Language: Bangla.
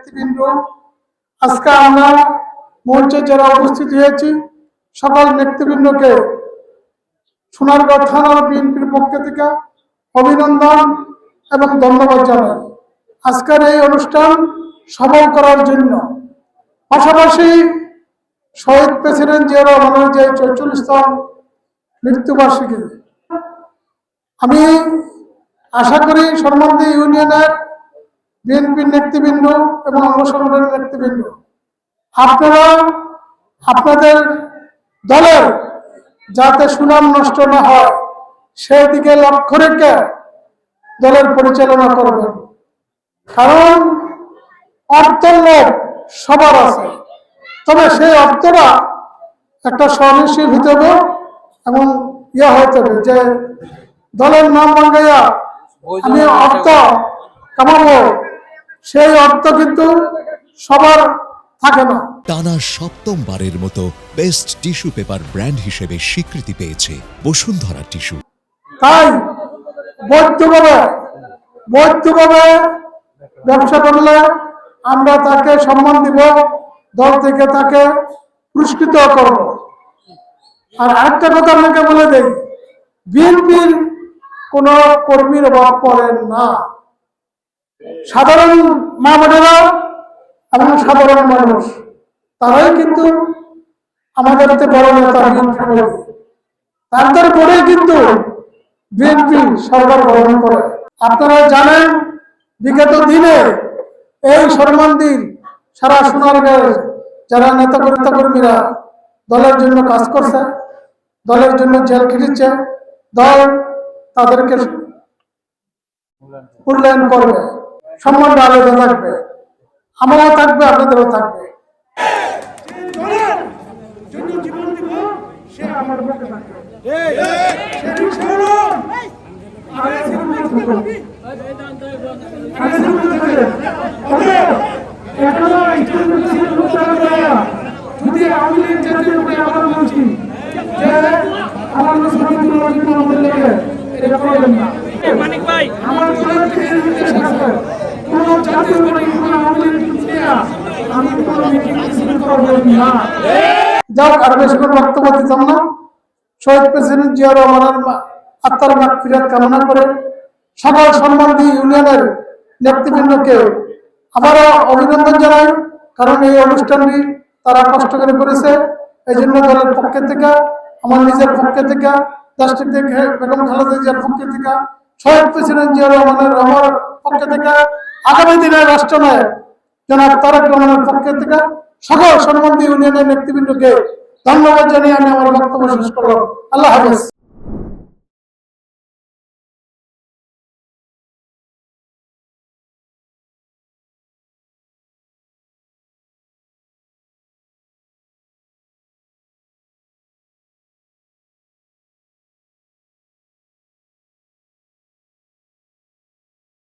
নেতৃবৃন্দ, আজকে আমরা মঞ্চে যারা উপস্থিত হয়েছি সকল নেতৃবৃন্দকে সোনারগাঁও থানা বিএনপির পক্ষ থেকে অভিনন্দন এবং ধন্যবাদ জানাই আজকের এই অনুষ্ঠান সফল করার জন্য। পাশাপাশি শহীদ প্রেসিডেন্ট জিয়া রহমানের যে ৪৪তম মৃত্যুবার্ষিকী, আমি আশা করি সরমন্দি ইউনিয়নের বিএনপির নেতৃবৃন্দ এবং অঙ্গ সংগঠনের নেতৃবৃন্দ আপনারা আপনাদের দলের যাতে সুনাম নষ্ট না হয় সেই দিকে লক্ষ্য রেখে দলের পরিচালনা করবেন। কারণ অর্থের লোভ সবার আছে, তবে সেই অর্থটা একটা সহনশীল হতে হবে এবং হতে হবে যে দলের নাম ভাঙাইয়া আমি অর্থ কামাবো, সেই অর্থ কিন্তু সবার থাকে না। টানা সপ্তমবারের মতো বেস্ট টিস্যু পেপার ব্র্যান্ড হিসেবে স্বীকৃতি পেয়েছে বসুন্ধরা টিস্যু। তাই বৈধভাবে ব্যবসা করলে আমরা তাকে সম্মান দিব, দল থেকে তাকে পুরস্কৃত করব। আর আরেকটা কথা আপনাকে বলে দেই, বিএনপির কোন কর্মীর অভাব পড়েন না। সাধারণ মা বোনেরা এবং সাধারণ মানুষ তারাই কিন্তু আমাদের বড় নেতা, তারপরে কিন্তু বিএনপি সরকার গঠন করে। আপনারা জানেন বিগত দিনে এই সরমন্দির সারা সোনারগাঁয়ের যারা নেতা কর্মীরা দলের জন্য কাজ করছে, দলের জন্য জেল খেটেছে, দল তাদেরকে মূল্যায়ন করবে, সম্মান আলাদা থাকবে, আমারও থাকবে, আপনাদেরও থাকবে। মানিক ভাই যাক, আর বেশি করে বক্তব্য দিতাম না। শহীদ প্রেসিডেন্ট জিয়া রহমানের আত্মার মাগফিরাত কামনা করে সকল সরমন্দি ইউনিয়নের নেতৃবৃন্দকে আবারও অভিনন্দন জানাই। কারণ এই অনুষ্ঠানটি তারা কষ্ট করে করেছে, এই জন্য দলের পক্ষে থেকে, আমার নিজের পক্ষে থেকে, দেশটিক থেকে বেগম খালেদা জিয়ার পক্ষে থেকে, শহীদ প্রেসিডেন্ট জিয়া রহমানের পক্ষে থেকে, আগামী দিনের রাষ্ট্রনায়ক জনাব তারেক রহমানের পক্ষে থেকে সকল সরমন্দি ইউনিয়নের নেতৃবৃন্দকে ধন্যবাদ জানিয়ে আমি আমার বক্তব্য শেষ করলাম। আল্লাহ হাফেজ।